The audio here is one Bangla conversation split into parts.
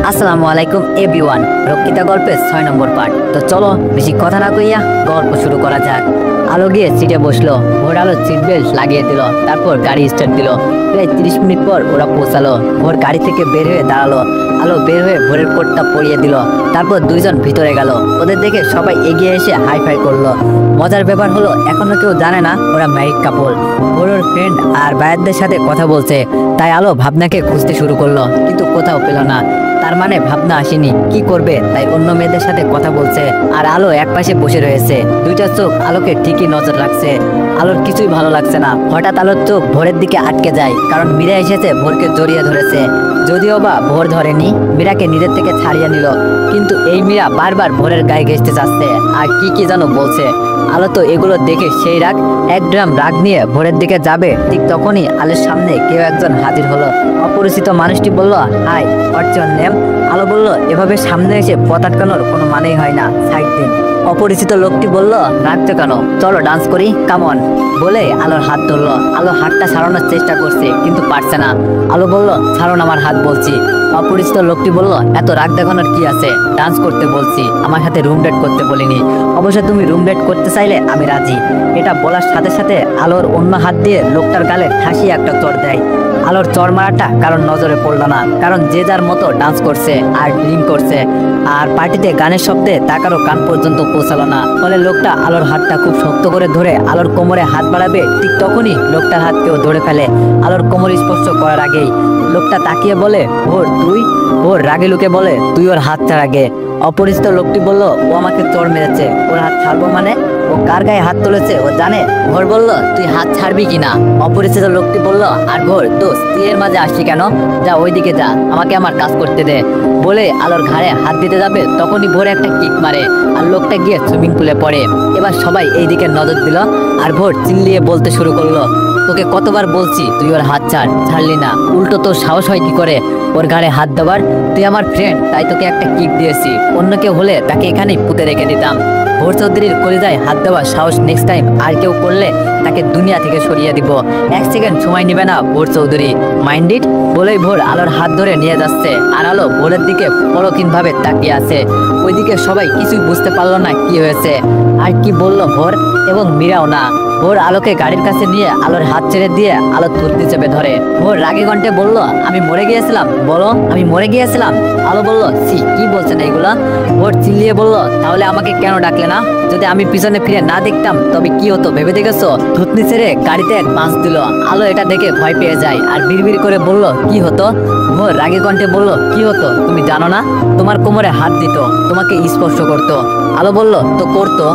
আসসালামু আলাইকুম এভরিওয়ান। রক্ষিতা গল্পের 6 নম্বর পার্ট। তো চলো বেশি কথা না কইয়া গল্প শুরু করা যাক। আলো গিয়ে সিটে বসলো। ভোর আলো সিট বেল্ট লাগিয়ে দিল, তারপর গাড়ি স্টার্ট দিল। প্রায় 30 মিনিট পর ওরা পৌঁছালো। ভোর গাড়ি থেকে বের হয়ে দাঁড়ালো। আলো বের হয়ে ভোরের কোটটা পরিয়ে দিল। তারপর দুইজন ভিতরে গেল। ওদের দেখে সবাই এগিয়ে এসে হাই ফাই করলো। মজার ব্যাপার হলো এখনো কেউ জানে না ওরা ম্যারিড কাপল। ভোরের ফ্রেন্ড আর ভাইয়াদের সাথে কথা বলছে, তাই আলো ভাবনাকে খুঁজতে শুরু করলো, কিন্তু কোথাও পেল না। তার মানে ভাবনা আসেনি, কি করবে তাই অন্য মেয়েদের সাথে কথা বলছে। আর আলো একপাশে বসে রয়েছে, দুইটা চোখ আলোকে ঠিকই নজর রাখছে। আলোর কিছুই ভালো লাগছে না। হঠাৎ আলোর চোখ ভোরের দিকে আটকে যায়, কারণ মীরা এসেছে ভোরকে জড়িয়ে ধরেছে। যদিও বা ভোর ধরেনি, মীরাকে নিজের থেকে ছাড়িয়ে নিল, কিন্তু এই মীরা বারবার ভোরের গায়ে ঘেঁষতে চাচ্ছে আর কি কি যেন বলছে। আলো তো এগুলো দেখে সেই রাগ, এক ড্রাম রাগ নিয়ে ভোরের দিকে যাবে, ঠিক তখনই আলোর সামনে কেউ একজন হাজির হলো। অপরিচিত মানুষটি বলল, হাই, হোয়াটস ইওর নেম? আলো বলল, এভাবে সামনে এসে পথ আটকানোর কোনো মানেই হয় না, সাইড দিন। অপরিচিত লোকটি বলল, রাখছো কেন, চলো ডান্স করি, কামন। বলে আলোর হাত ধরলো। আলো হাতটা ছাড়ানোর চেষ্টা করছে, কিন্তু পারছে না। আলো বলল, ছাড়ুন আমার হাত বলছি। অপরিচিত লোকটি বলল, এত রাগ দেখানোর কি আছে, ডান্স করতে বলছি, আমার সাথে রুম ডেট করতে বলিনি। অবশ্য তুমি রুম ডেট করতে চাইলে আমি রাজি। এটা বলার সাথে সাথে আলোর অন্য হাত দিয়ে লোকটার গালে ঠাসিয়ে একটা চড় দেয়। আলোর চড় মারাটা কারণ নজরে পড়লো না, কারণ যে যার মতো ডান্স করছে আর ড্রিঙ্ক করছে। আর পার্টিতে গানের শব্দে তাকারও কান পর্যন্ত পৌঁছালো না। ফলে লোকটা আলোর হাতটা খুব শক্ত করে ধরে আলোর কোমরে হাত বাড়াবে, ঠিক তখনই লোকটার হাত কেউ ধরে ফেলে। আলোর কোমর স্পর্শ করার আগেই লোকটা তাকিয়ে বলে, ভোর তুই? ভোর রাগে লুকে বলে, তুই ওর হাত ছাড় আগে। অপরিচিত লোকটি বলল, ও আমাকে চড় মেরেছে, ওর হাত ছাড়বো মানে? ও কার গায়ে হাত তুলেছে ও জানে? ভোর বলল, তুই হাত ছাড়বি কিনা? অপরিচিত লোকটি বলল, আর ভোর দোষ, তুই এর মাঝে আসছি কেন? যা ওইদিকে যা, আমাকে আমার কাজ করতে দে। বলে আলোর ঘাড়ে হাত দিতে যাবে, তখনই ভোর একটা কিক মারে আর লোকটা গিয়ে সুইমিং পুলে পড়ে। এবার সবাই এই দিকে নজর দিল আর ভোর চিল্লিয়ে বলতে শুরু করলো, তোকে কতবার বলছি তুই ওর হাত ছাড়, ছাড়লি না। উল্টো তোর সাহস হয় কি করে ওর ঘাড়ে হাত দেওয়ার? তুই আমার ফ্রেন্ড, তাই তোকে একটা কিক দিয়েছি, অন্য কেউ হলে তাকে এখানেই পুঁতে রেখে দিতাম। ভোর চৌধুরীর কলিজায় হাত দেওয়ার সাহস নেক্সট টাইম আর কেউ করলে তাকে দুনিয়া থেকে সরিয়ে দিব। 1 সেকেন্ড সময় নিবে না ভোর চৌধুরী, মাইন্ড ইট। বলেই ভোর আলোর হাত ধরে নিয়ে যাচ্ছে, আর আলো ভোরের দিকে পরক্ষীণ ভাবে তাকিয়ে আছে। ওইদিকে সবাই কিছুই বুঝতে পারলো না কি হয়েছে আর কি বললো ভোর, এবং মীরাও না। ভোর আলোকে গাড়ির কাছে নিয়ে আলোর হাত ছেড়ে দিয়ে আলো তুর্তি চেপে ধরে। ভোর রাগে কণ্ঠে বলল, আমি মরে গিয়েছিলাম? বলো, আমি মরে গিয়েছিলাম? আলো বলল, সি, কি বলছেন এইগুলা? ভোর চিল্লিয়ে বলল, তাহলে আমাকে কেন ডাকলে না? যদি আমি পিছনে ফিরে না দেখতাম তবে কি হতো ভেবে দেখেছো? থুতনি ছেড়ে গাড়িতে এক পাঁচ দিল। আলো এটা দেখে ভয় পেয়ে যায় আর বিড়বিড় করে বলল, কি হতো? ভোর রাগে কণ্ঠে বলল, কি হতো তুমি জানো না? তোমার কোমরে হাত দিত, তোমাকে স্পর্শ করতো। আলো বলল, তো করতো?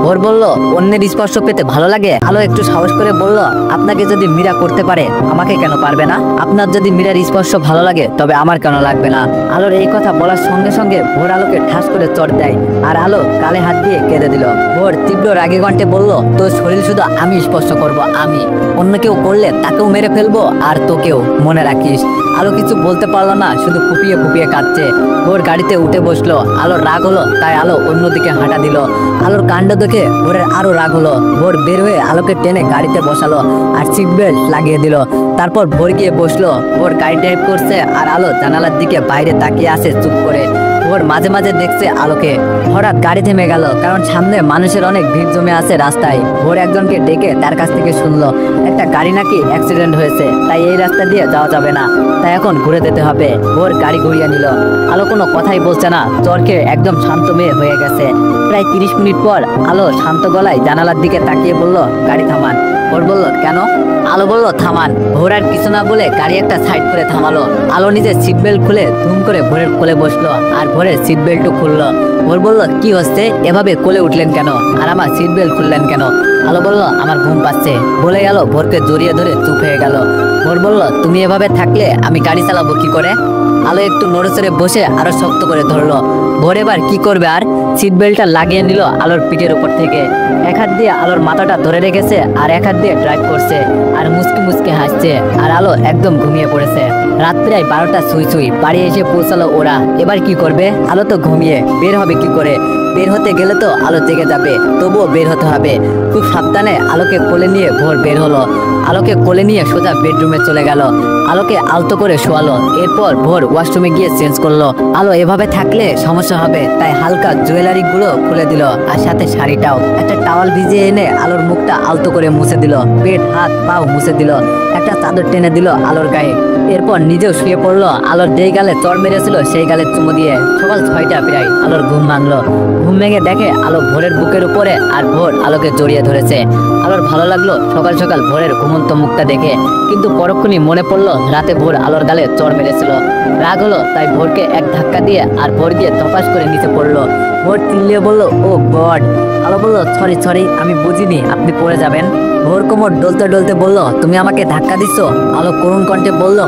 ভোর বলল, অন্যের স্পর্শ পেতে ভালো লাগে? আলো একটু সাহস করে বলল, আপনাকে যদি মীরা করতে পারে আমাকে কেন পারবে না? আপনার যদি মীরার স্পর্শ ভালো লাগে তবে আমার কেন লাগবে না? আলোর এই কথা বলার সঙ্গে সঙ্গে ভোর আলোকে ঠাস করে চড় দেয় আর আলো গালে হাত দিয়ে কেঁদে দিল। ভোর তীব্র রাগে কণ্ঠে বলল, তোর শরীর শুধু আমি স্পর্শ করব, আমি। অন্য কেউ করলে তাকেও মেরে ফেলবো, আর তোকেও, মনে রাখিস। আলো কিছু বলতে পারলো না, শুধু ফুপিয়ে ফুপিয়ে কাঁদছে। ভোর গাড়িতে উঠে বসলো। আলোর রাগ হলো তাই আলো অন্যদিকে হাঁটা দিল। আলোর কাণ্ড দেখে ভোরের আরো রাগ হলো। ভোর বের হয়ে আলোকে টেনে গাড়িতে বসালো আর সিট বেল্ট লাগিয়ে দিল। তারপর ভোর গিয়ে বসলো। ভোর গাড়ি ড্রাইভ করছে আর আলো জানালার দিকে বাইরে তাকিয়ে আছে চুপ করে। ভোর মাঝে মাঝে দেখছে আলোকে। হঠাৎ গাড়ি থেমে গেল, কারণ সামনে মানুষের অনেক ভিড় জমে আছে রাস্তায়। ভোর একজনকে ডেকে তার কাছ থেকে শুনলো একটা গাড়ি নাকি অ্যাক্সিডেন্ট হয়েছে, তাই এই রাস্তা দিয়ে যাওয়া যাবে না, তাই এখন ঘুরে যেতে হবে। ভোর গাড়ি ঘুরিয়ে নিল। আলো কোনো কথাই বলছে না, চরকে একদম শান্ত মেয়ে হয়ে গেছে। প্রায় 30 মিনিট পর আলো শান্ত গলায় জানালার দিকে তাকিয়ে বলল, গাড়ি থামান। ভোর বলল, কেন? আলো বলল, থামান। ভোর আর কিছু না বলে গাড়ি একটা সাইড করে থামালো। আলো নিজের সিট বেল্ট খুলে ধুম করে ভোরের কোলে বসলো আর ভোরের সিট বেল্টও খুললো। ভোর বলল, কি হচ্ছে, এভাবে কোলে উঠলেন কেন আর আমার সিট বেল্ট খুললেন কেন? আলো বলল, আমার ঘুম পাচ্ছে। বলে গেল ভোরকে জড়িয়ে ধরে চুপ হয়ে গেল। ভোর বলল, তুমি এভাবে থাকলে আমি গাড়ি চালাবো কি করে? আলো একটু নড়েচড়ে বসে আরো শক্ত করে ধরলো। ভোর এবার কি করবে আর? সিট বেল্টটা লাগিয়ে নিল আলোর পিঠের উপর থেকে। এক হাত দিয়ে আলোর মাথাটা ধরে রেখেছে আর এক হাত দিয়ে ড্রাইভ করছে আর মুচকি মুচকি হাসছে। আর আলো একদম ঘুমিয়ে পড়েছে। রাত প্রায় 12টা ছুঁই ছুঁই। বাড়ি এসে পৌঁছালো ওরা। এবার কি করবে? আলো তো ঘুমিয়ে, বের হবে কি করে? বের হতে গেলে তো আলো জেগে যাবে, তবুও বের হতে হবে। খুব সাবধানে আলোকে কোলে নিয়ে ভোর বের হলো। আলোকে কোলে নিয়ে সোজা বেডরুমে চলে গেল। আলোকে আলতো করে শোয়ালো। এরপর ভোর ওয়াশরুমে গিয়ে চেঞ্জ করলো। আলো এভাবে থাকলে সমস্যা হবে, তাই হালকা জুয়েলারি গুলো খুলে দিল, আর সাথে শাড়িটাও। একটা টাওয়াল ভিজিয়ে এনে আলোর মুখটা আলতো করে মুছে দিল, পেট হাত পাও মুছে দিল, একটা চাদর টেনে দিল আলোর গায়ে। এরপর নিজেও শুয়ে পড়লো। আলোর যেই গালে চড় মেরেছিল সেই গালে চুমু দিয়ে। সকাল 6টা প্রায় আলোর ঘুম ভাঙলো। ঘুম ভেঙে দেখে আলো ভোরের বুকের উপরে, আর ভোর আলোকে জড়িয়ে ধরেছে। আলোর ভালো লাগলো সকাল সকাল ভোরের ঘুমন্ত মুখটা দেখে, কিন্তু পরক্ষণই মনে পড়লো রাতে ভোর আলোর গালে চড় মেরেছিল। রাগ হলো, তাই ভোরকে এক ধাক্কা দিয়ে আর ভোর গিয়ে তপাস করে নিচে পড়লো। ভোর চিল্লিয়ে বলল, ও গড। আলো বলল, সরি আমি বুঝিনি আপনি পড়ে যাবেন। ভোর কোমর ডলতে ডলতে বলল, তুমি আমাকে ধাক্কা দিচ্ছ? আলো করুণ কণ্ঠে বলল,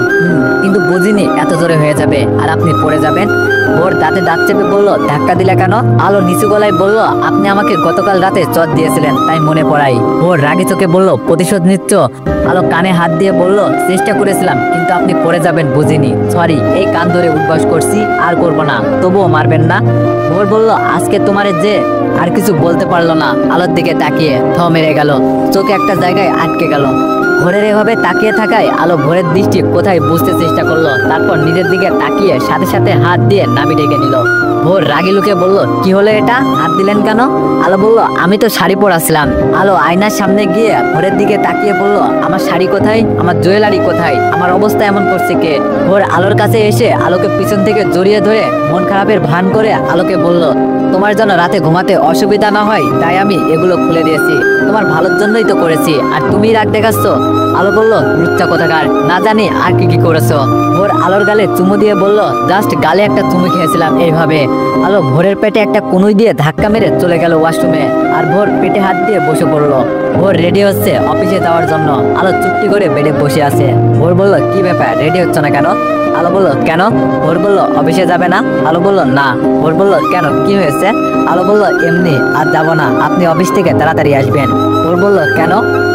কিন্তু বুঝিনি এত জোরে হয়ে যাবে আর আপনি পড়ে যাবেন। ভোর দাঁতে দাঁত চেপে বলল, ধাক্কা দিলে কেন? আলো নিচু গলায় বলল, আপনি আমাকে গতকাল রাতে চট দিয়েছিলেন, তাই মনে পড়াই। ভোর রাগে চোখে বলল, প্রতিশোধ নিচ্ছ? আলো কানে হাত দিয়ে বলল, চেষ্টা করেছিলাম, কিন্তু আপনি পড়ে যাবেন বুঝিনি। সরি, এই কান ধরে উদ্বাস করছি, আর করবো না। তবুও মারবেন না? ভোর বলল, আজকে তোমারে যে। আর কিছু বলতে পারলো না। আলোর দিকে তাকিয়ে থ মেরে গেল, চোখে একটা জায়গায় আটকে গেল। ভোরের এভাবে তাকিয়ে থাকায় আলো ভোরের দৃষ্টি কোথায় বুঝতে চেষ্টা করলো। তারপর নিজের দিকে তাকিয়ে সাথে সাথে হাত দিয়ে নাভি ডেকে নিল। ভোর রাগি লুকে বলল, কি হলো এটা? হাত দিলেন কেন? আলো বলল, আমি তো শাড়ি পরাছিলাম। আলো আয়নার সামনে গিয়ে ভোরের দিকে তাকিয়ে বলল, আমার শাড়ি কোথায়? আমার জুয়েলারি কোথায়? আমার অবস্থা এমন করছে কে? ভোর আলোর কাছে এসে আলোকে পিছন থেকে জড়িয়ে ধরে মন খারাপের ভান করে আলোকে বলল, তোমার জন্য রাতে ঘুমাতে অসুবিধা না হয় তাই আমি এগুলো খুলে দিয়েছি। তোমার ভালোর জন্যই তো করেছি, আর তুমি রাগ দেখাচ্ছ? আলো বলল, লুচ্চা কোথাকার, না জানি আর কি করেছো। ভোর আলোর গালে চুমু দিয়ে বলল, জাস্ট গালে একটা চুমু খেয়েছিলাম এইভাবে। আলো ভোরের পেটে একটা কুনুই দিয়ে ধাক্কা মেরে চলে গেল ওয়াশরুমে, আর ভোর পেটে হাত দিয়ে বসে পড়লো। ভোর রেডি হচ্ছে অফিসে যাওয়ার জন্য। আলো চুপটি করে বেডে বসে আছে। ভোর বলল, কি ব্যাপার, রেডি হচ্ছে না কেন? আলো বলল, কেন? ভোর বলল, অফিসে যাবে না? আলো বলল, না। ভোর বলল, কেন, কি হয়েছে? আলো বলল, এমনি, আজ যাবো না, আপনি অফিস থেকে তাড়াতাড়ি আসবেন। ভোর বলল, কেন?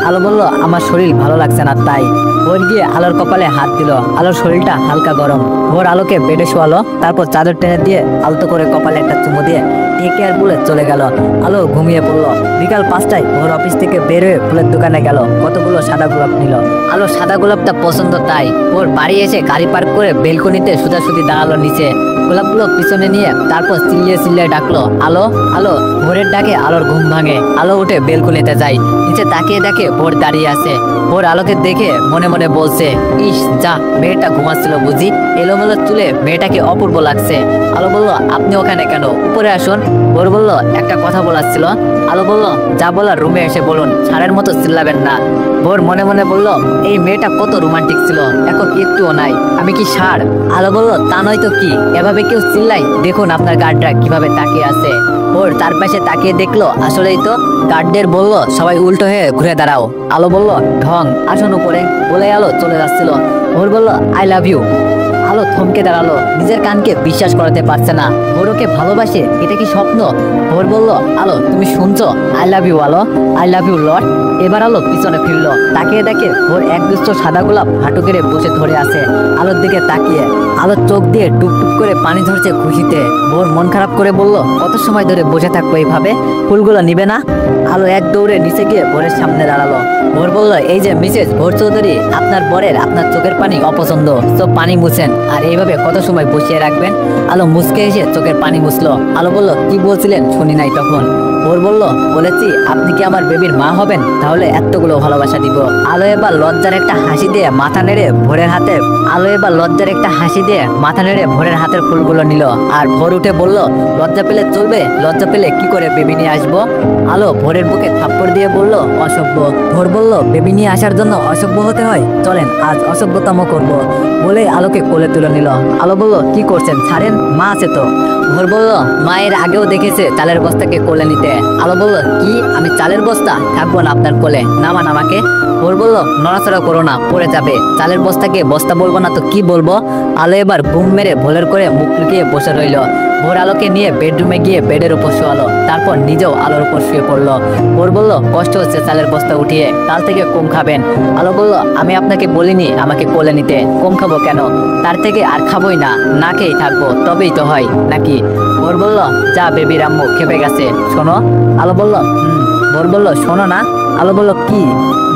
আলো বলল, আমার শরীর ভালো লাগছে না তাই। ভোর গিয়ে আলোর কপালে হাত দিল। আলোর শরীরটা হালকা গরম। ভোর আলোকে বেডে শোয়ালো, তারপর চাদর টেনে দিয়ে আলতো করে কপালে একটা চুমু দিয়ে টেক কেয়ার বলে চলে গেল। আলো ঘুমিয়ে পড়লো। বিকাল 5টায় ভোর অফিস থেকে বের হয়ে ফুলের দোকানে গেল, কতগুলো সাদা গোলাপ নিল। আলো সাদা গোলাপটা পছন্দ, তাই ভোর বাড়ি এসে গাড়ি পার্ক করে বেলকনিতে সোজাসুজি দাঁড়ালো নিচে। গোলাপগুলো পিছনে নিয়ে তারপর চিল্লিয়ে ডাকলো, আলো আলো। ভোরের ডাকে আলোর ঘুম ভাঙে। আলো উঠে বেলকনিতে যায়। নিচে তাকিয়ে দেখে ভোর দাঁড়িয়ে আছে। ভোর আলোকে দেখে মনে মনে বলছে, ইস যা, মেয়েটা ঘুমাচ্ছিল বুঝি, এলোমেলো চুলে মেয়েটাকে অপূর্ব লাগছে। আলো বলল, আপনি ওখানে কেন, উপরে আসুন। ভোর বলল, একটা কথা বলার ছিল। আলো বলল, যা বলার রুমে এসে বলুন, ছাড়ের মতো চিল্লাবেন না। ভোর মনে মনে বলল, এই মেয়েটা কত রোমান্টিক ছিল, এখন একটুও নাই, আমি কি ষাঁড়? আলো বলল, তা নয় তো কি, এভাবে কেউ চিল্লাই? দেখুন আপনার গার্ডরা কিভাবে তাকিয়ে আছে। ভোর তার পাশে তাকিয়ে দেখলো, আসলেই তো। গার্ডদের বলল, সবাই উল্টো হয়ে ঘুরে দাঁড়াও। আলো বলল, ঢং, আসুন উপরে, বলে আলো চলে যাচ্ছিল। ভোর বলল, আই লাভ ইউ। আলো থমকে দাঁড়ালো, নিজের কানকে বিশ্বাস করাতে পারছে না। ভোর ওকে ভালোবাসে, এটা কি স্বপ্ন? ভোর বলল, আলো তুমি শুনছো? আই লাভ ইউ আলো, আই লাভ ইউ লর্ড। এবার আলো পিছনে ফিরলো, তাকিয়ে দেখে ভোর এক দুষ্ট সাদা গোলাপ হাঁটু কেড়ে বসে ধরে আছে আলোর দিকে তাকিয়ে। আলোর চোখ দিয়ে টুকটুক করে পানি ঝরছে খুশিতে। ভোর মন খারাপ করে বলল, কত সময় ধরে বসে থাকবো এইভাবে, ফুলগুলো নিবে না? আলো এক দৌড়ে নিচে গিয়ে ভোরের সামনে দাঁড়ালো। ভোর বলল, এই যে মিসেস ভোর চৌধুরী, আপনার বরের আপনার চোখের পানি অপছন্দ, তো পানি মুছেন, আর এইভাবে কত সময় বসিয়ে রাখবেন? আলো মুচকে এসে চোখের পানি মুছলো। আলো বলল, কি বলছিলেন শুনি নাই তখন। ভোর বলল, বলেছি আপনি কি আমার বেবির মা হবেন, তাহলে এতগুলো ভালোবাসা দিব। আলো এবার লজ্জার একটা হাসি দিয়ে মাথা নেড়ে ভোরের হাতের ফুলগুলো নিল। আর ভোর উঠে বলল, লজ্জা পেলে চলবে? লজ্জা পেলে কি করে বেবি নিয়ে আসবো? আলো ভোরের বুকে থাপ্পড় দিয়ে বলল, অসভ্য। ভোর বলল, বেবি নিয়ে আসার জন্য অসভ্য হতে হয়? চলেন আজ অসভ্যতম করব। বলে আলোকে কোলে তুলে নিল। আলো বলল, কি করছেন, ছাড়েন, মা আছে তো। ভোর বলল, মায়ের আগেও দেখেছে চালের বস্তাকে কোলে নিতে। আলো বলল, কি, আমি চালের বস্তা? থাকবো না আপনার কোলে, নামান আমাকে। ভোর বলল, নড়াচড়া করো না, পড়ে যাবে। চালের বস্তাকে বস্তা বলবো না তো কি বলবো। আলো এবার বুম মেরে ভোরের করে মুখ লুকিয়ে বসে রইল। ভোর আলোকে নিয়ে বেডরুমে গিয়ে বেডের উপর শোয়ালো, তারপর নিজেও আলোর উপর শুয়ে পড়লো। ভোর বলল, কষ্ট হচ্ছে চালের বস্তা উঠিয়ে, কাল থেকে কম খাবেন। আলো বলল, আমি আপনাকে বলিনি আমাকে কোলে নিতে, কম খাবো কেন, তার থেকে আর খাবোই না, না খেয়েই থাকবো, তবেই তো হয় নাকি। ভোর বলল, যা বেবির আম্মু খেপে গেছে, শোনো। আলো বলল, ভোর বলল, শোনো না। আলো বলল, কি।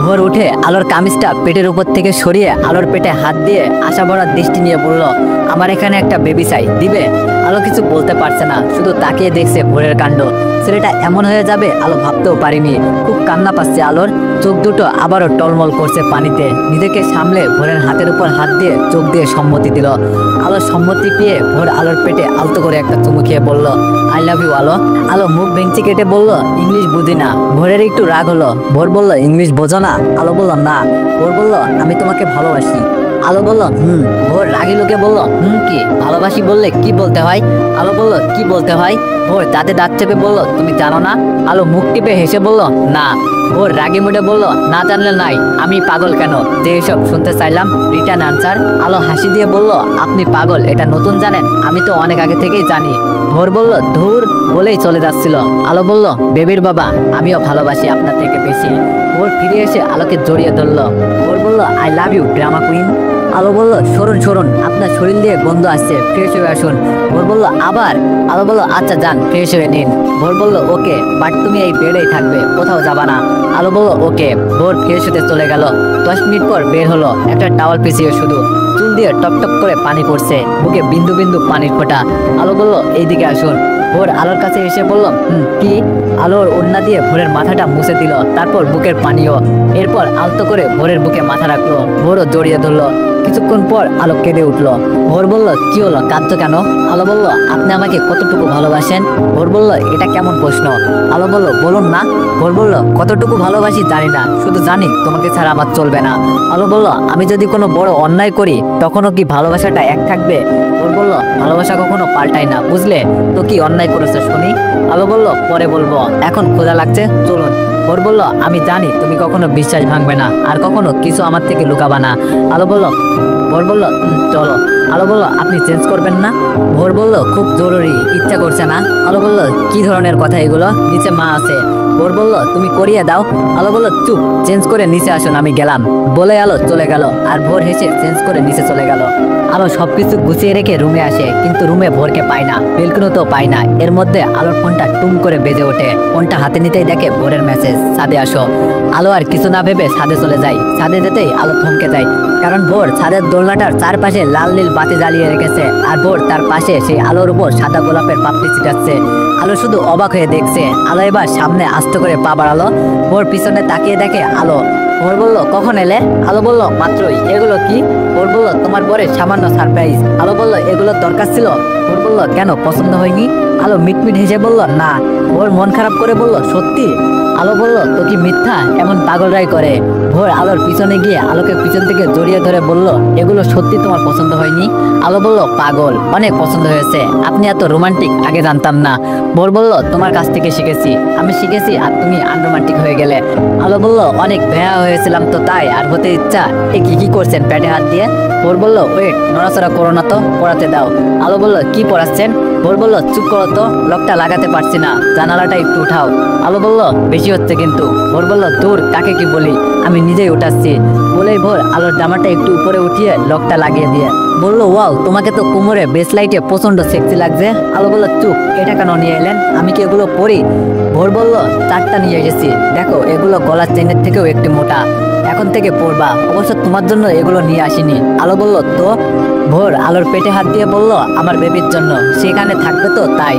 ভোর উঠে আলোর কামিজটা পেটের উপর থেকে সরিয়ে আলোর পেটে হাত দিয়ে আশা ভরা দৃষ্টি নিয়ে বলল, আমার এখানে একটা বেবি চাই, দিবে। আলো কিছু বলতে পারছে না, শুধু তাকিয়ে দেখছে ভোরের কাণ্ড। ছেলেটা এমন হয়ে যাবে আলো ভাবতেও পারিনি। খুব কান্না পাচ্ছে আলোর, চোখ দুটো আবারও টলমল করছে পানিতে। নিজেকে সামলে ভোরের হাতের উপর হাত দিয়ে চোখ দিয়ে সম্মতি দিল। আলোর সম্মতি পেয়ে ভোর আলোর পেটে আলতো করে একটা চুমু খেয়ে বলল, আই লাভ ইউ আলো। আলো মুখ ভেঙচি কেটে বলল, ইংলিশ বুঝি না। ভোরের একটু রাগ হলো। ভোর বলল, ইংলিশ বোঝো না। আলো বলল, না। ভোর বলল, আমি তোমাকে ভালোবাসি। আলো বলল, ভোর রাগী লোকে বলল, কি ভালোবাসি বললে কি বলতে হয়। আলো বলল, কি বলতে হয়। ভোর দাঁতে দাঁত চেপে বলল, তুমি জানো না। আলো মুখ টিপে হেসে বলল, না। ভোর রাগী মুডে বলল, না জানলে নাই, আমি পাগল কেন যে এসব শুনতে চাইলাম, রিটার্ন আনসার। আলো হাসি দিয়ে বলল, আপনি পাগল এটা নতুন জানেন, আমি তো অনেক আগে থেকেই জানি। ভোর বলল, ধুর বলেই চলে যাচ্ছিল। আলো বলল, বেবির বাবা, আমিও ভালোবাসি আপনার থেকে বেশি। ভোর ফিরে এসে আলোকে জড়িয়ে ধরল। ভোর বলল, I love you drama queen. আলো বলল, সরুন সরুন, আপনার শরীর দিয়ে গন্ধ আসছে, ফ্রেশ হয়ে আসুন। ভোর বলল, আবার। আলো বলল, আচ্ছা যান, ফ্রেশ হয়ে নিন। ভোর বলল, ওকে, বাট তুমি এই বেডেই থাকবে, কোথাও যাবা না। আলো বলল, ওকে। ভোর ফ্রেশ হতে চলে গেল। 10 মিনিট পর বের হলো, একটা টাওয়াল পিছিয়ে শুধু, চুল দিয়ে টপ টপ করে পানি পড়ছে, বুকে বিন্দু বিন্দু পানির ফোঁটা। আলো বলল, এইদিকে আসুন। ভোর আলোর কাছে এসে বলল, কি। আলোর ওড়না দিয়ে ভোরের মাথাটা মুছে দিল, তারপর বুকের পানিও। এরপর আলতো করে ভোরের বুকে মাথা রাখলো। ভোরও জড়িয়ে ধরলো। কিছুক্ষণ পর আলো কেঁদে উঠলো। ভোর বলল, কি হলো, কাঁদছো কেন। আলো বলল, আপনি আমাকে কতটুকু ভালোবাসেন। ভোর বলল, এটা কেমন প্রশ্ন। আলো বলল, বলুন না। ভোর বলল, কতটুকু ভালোবাসি জানি না, শুধু জানি তোমাকে ছাড়া আমার চলবে না। আলো বলল, আমি যদি কোনো বড় অন্যায় করি তখনও কি ভালোবাসাটা এক থাকবে। ভোর বলল, ভালোবাসা কখনো পাল্টায় না, বুঝলে তো কি অন্যায় করেছে শুনি। আলো বলল, পরে বলবো, এখন ক্ষুধা লাগছে, চলুন। ভোর বলল, আমি জানি তুমি কখনো বিশ্বাস ভাঙবে না, আর কখনো কিছু আমার থেকে লুকাবা না। আলো বলল, ভোর বলল, চলো। আলো বলল, আপনি চেঞ্জ করবেন না। ভোর বলল, খুব জরুরি, ইচ্ছা করছে না। আলো বলল, কি ধরনের কথা এগুলো, নিচে মা আছে। ভোর বলল, তুমি করিয়ে দাও। আলো বলল, চুপ, চেঞ্জ করে নিচে আসুন, আমি গেলাম। বলে আলো চলে গেল, আর ভোর হেসে চেঞ্জ করে নিচে চলে গেল। আলো সবকিছু গুছিয়ে রেখে রুমে আসে, কিন্তু রুমে ভোরকে পায় না, বেলকুনিতেও পায় না। এর মধ্যে আলোর ফোনটা টুম করে বেজে ওঠে। ফোনটা হাতে নিতেই দেখে ভোরের মেসেজ, ছাদে আসো। আলো আর কিছু না ভেবে ছাদে চলে যায়। ছাদে যেতেই আলো থমকে যায়, কারণ ভোর ছাদের দোলনাটার চারপাশে লাল নীল বাতি জ্বালিয়ে রেখেছে, আর ভোর তার পাশে সেই আলোর উপর সাদা গোলাপের পাপড়ি ছিটাচ্ছে। আলো শুধু অবাক হয়ে দেখছে। আলো এবার সামনে আস্তে করে পা বাড়ালো। ভোর পিছনে তাকিয়ে দেখে আলো। ভোর বলল, কখন এলে। আলো বলল, মাত্রই। এগুলো কি। ভোর বলল, তোমার বরের সামান্য সারপ্রাইজ। আলো বলল, এগুলোর দরকার ছিল। ভোর বলল, কেন, পছন্দ হয়নি। আলো মিটমিট হেসে বলল, না। ভোর মন খারাপ করে বলল, সত্যি। আলো বলল, তো কি মিথ্যা, এমন পাগলরাই করে। ভোর আলোর পিছনে গিয়ে আলোকে পিছন থেকে জড়িয়ে ধরে বলল, এগুলো সত্যি তোমার পছন্দ হয়নি। আলো বলল, পাগল, অনেক পছন্দ হয়েছে, আপনি এত রোমান্টিক আগে জানতাম না। ভোর বলল, তোমার কাছ থেকে শিখেছি, আমি শিখেছি আর তুমি আনরোমান্টিক হয়ে গেলে। আলো বলল, অনেক ভেয়া হয়েছিলাম তো তাই, আর হতে ইচ্ছা। এ কি করছেন পেটে হাত দিয়ে। ভোর বলল, ওয়েট, নড়াচড়া করো না তো, পড়াতে দাও। আলো বলল, কি পড়াচ্ছেন। ভোর বলল, চুপ করো তো, লকটা লাগাতে পারছি না, জানালাটা একটু উঠাও। আলো বলল, বেশি হচ্ছে কিন্তু। ভোর বলল, দূর, কাকে কি বলি, আমি নিজেই উঠাচ্ছি। বলেই ভোর আলোর জামাটা একটু উপরে উঠিয়ে লকটা লাগিয়ে দিয়ে বলল, ওয়াও, তোমাকে তো কোমরে বেসলাইটে প্রচন্ড সেক্সি লাগছে। আলো বলল, চুপ, এটা কেন নিয়ে এলেন, আমি কি এগুলো পরি। ভোর বলল, 4টা নিয়ে এসেছি, দেখো এগুলো গলার চেনের থেকেও একটু মোটা, এখন থেকে পরবা, অবশ্য তোমার জন্য এগুলো নিয়ে আসিনি। আলো বলল, তো। ভোর আলোর পেটে হাত দিয়ে বলল, আমার বেবির জন্য, সেখানে থাকবে তো তাই।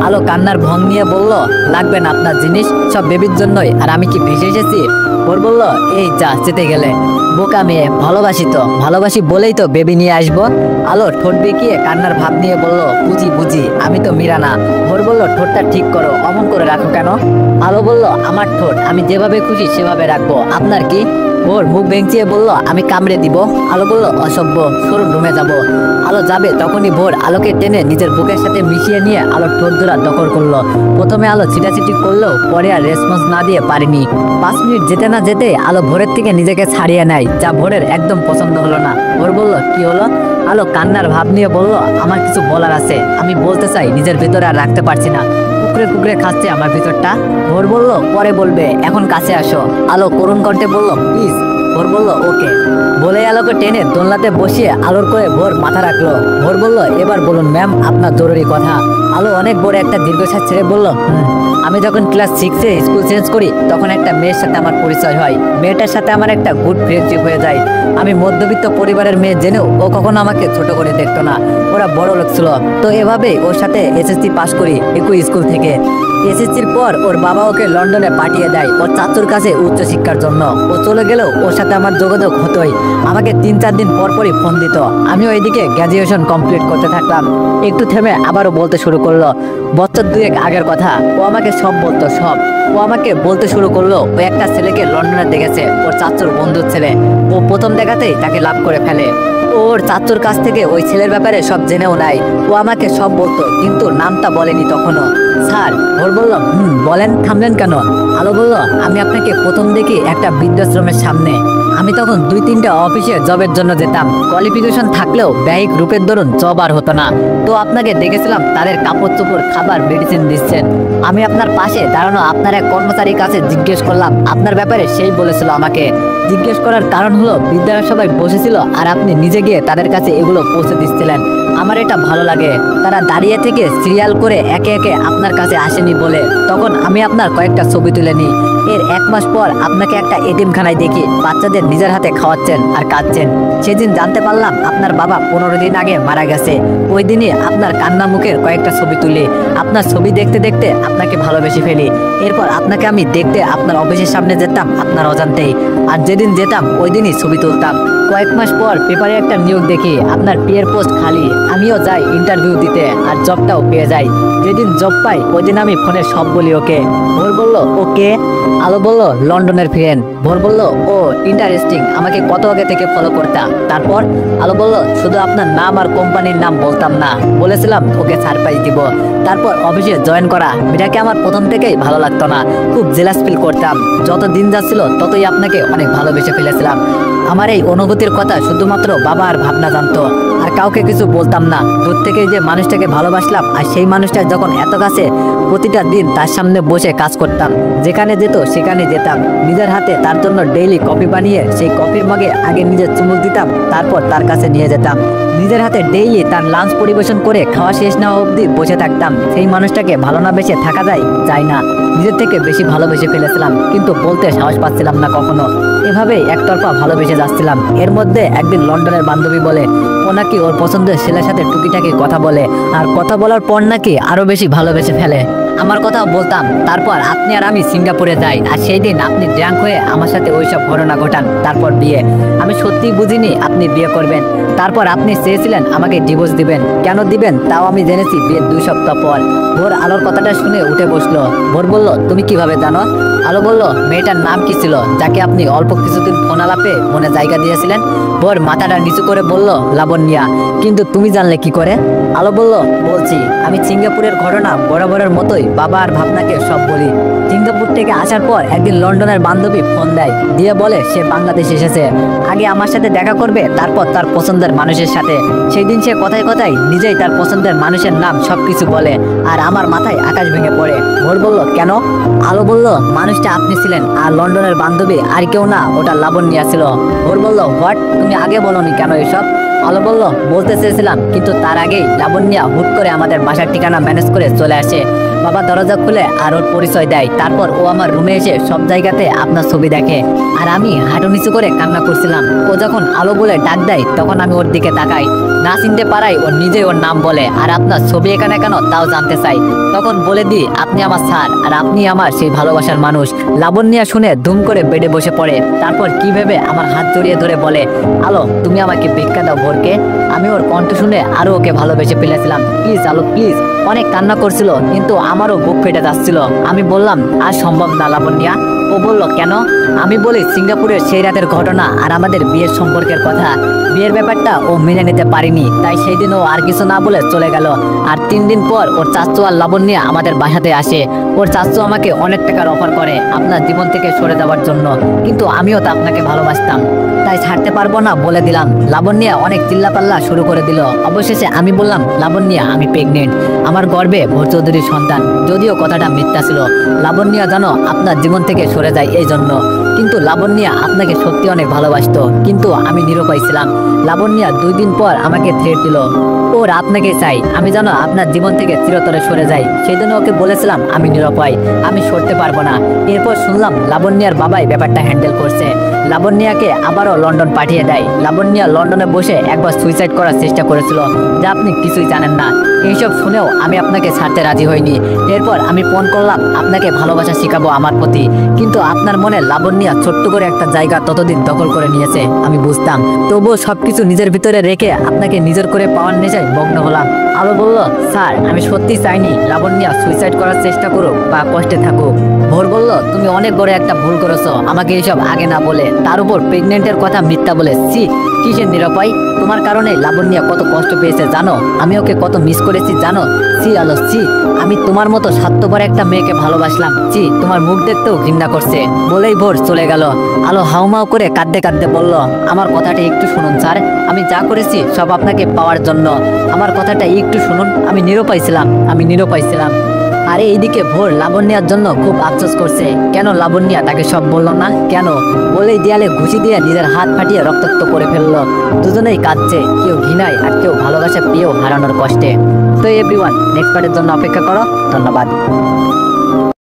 আলো কান্নার ভং নিয়ে বলল, লাগবে না আপনার জিনিস, সব বেবির জন্যই, আর আমি কি ভেসে এসেছি। ভোর বলল, এই যা, যেতে গেলে। বোকা মেয়ে, ভালোবাসি তো, ভালোবাসি বলেই তো বেবি নিয়ে আসবো। আলো ঠোঁট বেঁকিয়ে কান্নার ভাব নিয়ে বলল, বুঝি বুঝি, আমি তো মীরা না। ভোর বলল, ঠোঁটটা ঠিক করো, অমন করে রাখো কেন। আলো বলল, আমার ঠোঁট আমি যেভাবে খুশি সেভাবে রাখবো, আপনার কি। ওর মুখ ভেঙচিয়ে বলল আমি কামড়ে দিব। আলো বলল অসভ্য, সরুন রুমে যাব। আলো যাবে তখনই ভোর আলোকে টেনে নিজের বুকের সাথে মিশিয়ে নিয়ে আলোর ঠোঁট ধরা দখল করলো। প্রথমে আলো ছিটাছিটি করলো, পরে আর রেসপন্স না দিয়ে পারেনি। 5 মিনিট যেতে না যেতে আলো ভোরের থেকে নিজেকে ছাড়িয়ে নেয়, যা ভোরের একদম পছন্দ হলো না। ভোর বলল কি হলো? আলো কান্নার ভাব নিয়ে বলল আমার কিছু বলার আছে, আমি বলতে চাই, নিজের ভিতরে আর রাখতে পারছি না, কুকরে কুকরে খাচ্ছে আমার ভিতরটা। ভোর বলল পরে বলবে, এখন কাছে আসো। আলো করুণ কণ্ঠে বলল প্লিজ। ভোর বলল ওকে। বলে আলোকে টেনে দোলনাতে বসিয়ে আলোর করে ভোর মাথা রাখলো। ভোর বলল এবার বলুন ম্যাম, আপনার জরুরি কথা। আলো অনেক বড় একটা দীর্ঘশ্বাস ছেড়ে বলল আমি যখন ক্লাস 6-এ স্কুল চেঞ্জ করি তখন একটা মেয়ের সাথে আমার পরিচয় হয়। মেয়েটার সাথে আমার একটা গুড ফ্রেন্ডশিপ হয়ে যায়। আমি মধ্যবিত্ত পরিবারের মেয়ে জেনেও ও কখনো আমাকে ছোট করে দেখতো না, ওরা বড় লোক ছিল। তো এভাবেই ওর সাথে এসএসসি পাস করি একই স্কুল থেকে। এসএসসির পর ওর বাবা ওকে লন্ডনে পাঠিয়ে দেয় ওর চাচুর কাছে উচ্চশিক্ষার জন্য। ও চলে গেলেও ওর সাথে আমার যোগাযোগ হতোই, আমাকে 3-4 দিন পর পরই ফোন দিত। আমিও এদিকে গ্র্যাজুয়েশন কমপ্লিট করতে থাকলাম। একটু থেমে আবারও বলতে শুরু করলো বছর 2 আগের কথা। ও আমাকে সব বলতো, সব। ও আমাকে বলতে শুরু করলো ও একটা ছেলেকে লন্ডনে দেখেছে, ওর চাচুর বন্ধুর ছেলে। ও প্রথম দেখাতেই তাকে লাভ করে ফেলে। ওর চাচুর কাছ থেকে ওই ছেলের ব্যাপারে সব জেনেও নাই। ও আমাকে সব বলতো, কিন্তু নামটা বলেনি তখনও। স্যার, ভোর বলল বলেন, থামলেন কেন? আলো বলল আমি আপনাকে প্রথম দেখি একটা বৃদ্ধাশ্রমের সামনে। আমি তখন 2-3টা অফিসে জবের জন্য যেতাম, কোয়ালিফিকেশন থাকলেও ব্যয়িক রূপের দরুন জব আর হতো না। তো আপনাকে দেখেছিলাম তাদের কাপড় চোপড়, খাবার, মেডিসিন দিচ্ছেন। আমি আপনার পাশে দাঁড়ানো আপনার এক কর্মচারীর কাছে জিজ্ঞেস করলাম আপনার ব্যাপারে, সেই বলেছিল আমাকে। জিজ্ঞেস করার কারণ হলো বিদ্যালয় সবাই বসেছিল আর আপনি নিজে গিয়ে তাদের কাছে এগুলো পৌঁছে দিচ্ছিলেন। আমার এটা ভালো লাগে, তারা দাঁড়িয়ে থেকে সিরিয়াল করে একে একে আপনার কাছে আসেনি বলে। তখন আমি আপনার কয়েকটা ছবি তুলে নিই। এর 1 মাস পর আপনাকে একটা এতিমখানায় দেখি, বাচ্চাদের নিজের হাতে খাওয়াচ্ছেন আর কাঁদছেন। সেদিন জানতে পারলাম আপনার বাবা 15 দিন আগে মারা গেছে। ওই দিনই আপনার কান্না মুখের কয়েকটা ছবি তুলি। আপনার ছবি দেখতে দেখতে আপনাকে ভালোবেসে ফেলি। এরপর আপনাকে আমি দেখতে আপনার অফিসের সামনে যেতাম আপনার অজান্তেই, আর যেদিন যেতাম ওই দিনই ছবি তুলতাম। কয়েক মাস পর পেপারে একটা নিয়োগ দেখি আপনার পিএর পোস্ট খালি। আমিও যাই ইন্টারভিউ দিতে আর জবটাও পেয়ে যাই। যেদিন জব পাই ওই দিন আমি ফোনে সব বলি ওকে। ভোর বলল ওকে। আলো বলল লন্ডনের ফ্রেন্ড। ভোর বলল ও ইন্টারেস্টিং, আমাকে কত আগে থেকে ফলো করতাম। তারপর আলো বলল শুধু আপনার নাম আর কোম্পানির নাম বলতাম না, বলেছিলাম ওকে সারপ্রাইজ দিব। তারপর অফিসে জয়েন করা মেয়েটাকে আমার প্রথম থেকেই ভালো লাগতো না, খুব জেলাস ফিল করতাম। যত দিন যাচ্ছিল ততই আপনাকে অনেক ভালোবেসে ফেলেছিলাম। আমার এই অনুভূতির কথা শুধুমাত্র বাবা আর ভাবনা জানতো, আর কাউকে কিছু বলতাম না। দূর থেকে যে মানুষটাকে ভালোবাসলাম আর সেই মানুষটা যখন এত কাছে, প্রতিটা দিন তার সামনে বসে কাজ করতাম। যেখানে যেত সেখানে যেতাম, নিজের হাতে তার জন্য ডেইলি কফি বানিয়ে সেই কফির মগে আগে নিজে চুমুক দিতাম, তারপর তার কাছে নিয়ে যেতাম। নিজের হাতে ডেইলি তার লাঞ্চ পরিবেশন করে খাওয়া শেষ না অবধি বসে থাকতাম। সেই মানুষটাকে ভালো না বেশে থাকা যায় না। নিজের থেকে বেশি ভালোবেসে ফেলেছিলাম, কিন্তু বলতে সাহস পাচ্ছিলাম না কখনো। এভাবেই একতরফা ভালোবেসে যাচ্ছিলাম। এর মধ্যে একদিন লন্ডনের বান্ধবী বলে ও নাকি ওর পছন্দের ছেলের সাথে টুকিটাকি কথা বলে, আর কথা বলার পর নাকি আরো বেশি ভালোবেসে ফেলে। আমার কথাও বলতাম। তারপর আপনি আর আমি সিঙ্গাপুরে যাই, আর সেই দিন আপনি ড্রাঙ্ক হয়ে আমার সাথে ওইসব ঘটনা ঘটান। তারপর বিয়ে। আমি সত্যিই বুঝিনি আপনি বিয়ে করবেন। তারপর আপনি চেয়েছিলেন আমাকে ডিভোর্স দিবেন। কেন দিবেন তাও আমি জেনেছি বিয়ের 2 সপ্তাহ পর। ভোর আলোর কথাটা শুনে উঠে বসলো। ভোর বলল তুমি কিভাবে জানো? আলো বলল মেয়েটার নাম কি ছিল যাকে আপনি অল্প কিছুদিন ফোন আলাপে মনে জায়গা দিয়েছিলেন? ভোর মাথাটা নিচু করে বলল লাবণ্যা। কিন্তু তুমি জানলে কি করে? আলো বলল বলছি, আমি সিঙ্গাপুরের ঘটনা বরাবরের মতোই বাবা আর ভাবনাকে সব বলি। সিঙ্গাপুর থেকে আসার পর একদিন লন্ডনের বান্ধবী ফোন দেয়, দিয়ে বলে সে বাংলাদেশ এসেছে, আগে আমার সাথে দেখা করবে, তারপর তার পছন্দের মানুষের সাথে। সেই দিন সে কথায় কথায় নিজেই তার পছন্দের মানুষের নাম সবকিছু বলে, আর আমার মাথায় আকাশ ভেঙে পড়ে। ভোর বলল কেন? আলো বলল মানুষটা আপনি ছিলেন, আর লন্ডনের বান্ধবী আর কেউ না, ওটা লাবণ্যা ছিল। ভোর বলল হোয়াট, তুমি আগে বলোনি কেন এসব? আলো বলল বলতে চেয়েছিলাম, কিন্তু তার আগেই লাবণ্যা হুট করে আমাদের বাসার ঠিকানা ম্যানেজ করে চলে আসে। বাবা দরজা খুলে আর ওর পরিচয় দেয়। তারপর ও আমার রুমে এসে সব জায়গাতে আপনার ছবি দেখে, আর আমি হাঁটু নিচু করে কান্না করছিলাম। ও যখন আলো বলে ডাক দেয় তখন আমি ওর দিকে তাকাই। না চিনতে পারাই ও নিজে ওর নাম বলে, আর আপনার ছবি এখানে কেন তাও জানতে চাই। তখন বলে দিই আপনি আমার স্যার, আর আপনি আমার সেই ভালোবাসার মানুষ। লাবণ্যা শুনে ধুম করে বেডে বসে পড়ে। তারপর কি ভেবে আমার হাত জড়িয়ে ধরে বলে আলো তুমি আমাকে ভিক্ষা দাও ভোরকে। আমি ওর কণ্ঠ শুনে আরো ওকে ভালোবেসে ফেলেছিলাম। প্লিজ আলো প্লিজ। অনেক কান্না করছিল, কিন্তু আমারও বুক ফেটে যাচ্ছিল। আমি বললাম আর সম্ভব না লাবণ্যা, ও বলল কেন? আমি বলি সিঙ্গাপুরের সেই রাতের ঘটনা আর আমাদের বিয়ের সম্পর্কের কথা। বিয়ের ব্যাপারটা ও মেনে নিতে পারিনি, তাই সেই দিন ও আর কিছু না বলে চলে গেল। আর 3 দিন পর ওর চাচু আর লাবণ্য আমাদের বাসাতে আসে। ওর চাচু আমাকে অনেক টাকার অফার করে আপনার জীবন থেকে সরে যাওয়ার জন্য, কিন্তু আমিও তো আপনাকে ভালোবাসতাম, তাই ছাড়তে পারবো না বলে দিলাম। লাবণ্য অনেক চিল্লাপাল্লা শুরু করে দিল। অবশেষে আমি বললাম, লাবণ্য আমি প্রেগনেন্ট, আমার গর্ভে ভোর চৌধুরীর সন্তান। যদিও কথাটা মিথ্যা ছিল, লাবণ্য জানো আপনার জীবন থেকে সরে যায় এই জন্য। কিন্তু লাবণ্য আপনাকে সত্যি অনেক ভালোবাসতো, কিন্তু আমি নিরুপায় ছিলাম। লাবণ্য 2 দিন পর আমাকে থ্রেট দিল, ওর আপনাকে চাই, আমি জানো আপনার জীবন থেকে চিরতরে সরে যাই। সেই জন্য ওকে বলেছিলাম আমি নিরুপায়, আমি সরতে পারবো না। এরপর শুনলাম লাবণ্যর বাবাই ব্যাপারটা হ্যান্ডেল করছে। লাবণ্যকে আবারও লন্ডন পাঠিয়ে দেয়। লাবণ্য লন্ডনে বসে একবার সুইসাইড করার চেষ্টা করেছিল, যা আপনি কিছুই জানেন না। এইসব শুনেও আমি আপনাকে ছাড়তে রাজি হইনি। এরপর আমি ফোন করলাম আপনাকে ভালোবাসা শিখাবো আমার প্রতি, কিন্তু আপনার মনে লাবণ্য ছোট্ট করে একটা জায়গা ততদিন দখল করে নিয়েছে আমি বুঝতাম। তবুও সবকিছু নিজের ভিতরে রেখে আপনাকে নিজের করে পাওয়ার নেশায় মগ্ন হলাম। আলো বলল, স্যার আমি সত্যি চাইনি লাবণ্য সুইসাইড করার চেষ্টা করুক বা কষ্টে থাকুক। ভোর বলল, তুমি অনেক বড় একটা ভুল করেছো আমাকে এইসব আগে না বলে, তার উপর প্রেগনেন্টের কথা মিথ্যা বলে। সি, কিসের নিরুপায়? তোমার কারণে লাবণ্য কত কষ্ট পেয়েছে জানো, আমি ওকে কত মিস করেছি জানো। সি আলো সি, আমি তোমার মতো স্বার্থপর একটা মেয়েকে ভালোবাসলাম। সি, তোমার মুখ দেখতেও ঘৃণা করছে। বলেই ভোর চলে গেল। আলো হাউমাউ করে কাঁদতে কাঁদতে বলল, আমার কথাটা একটু শুনুন স্যার, আমি যা করেছি সব আপনাকে পাওয়ার জন্য। আমার কথাটা একটু শুনুন, আমি নিরুপায় ছিলাম, আমি নিরুপায় ছিলাম। আরে এইদিকে ভোর লাবণ্যার জন্য খুব আফসোস করছে। কেন লাবণ্য তাকে সব বলল না, কেন? বলেই দেয়ালে ঘুষি দিয়ে নিজের হাত ফাটিয়ে রক্তাক্ত করে ফেললো। দুজনেই কাঁদছে, কেউ ঘৃণায় আর কেউ ভালোবাসা পেয়েও হারানোর কষ্টে। তো এভরিওয়ান, নেক্সট পার্টের জন্য অপেক্ষা করো। ধন্যবাদ।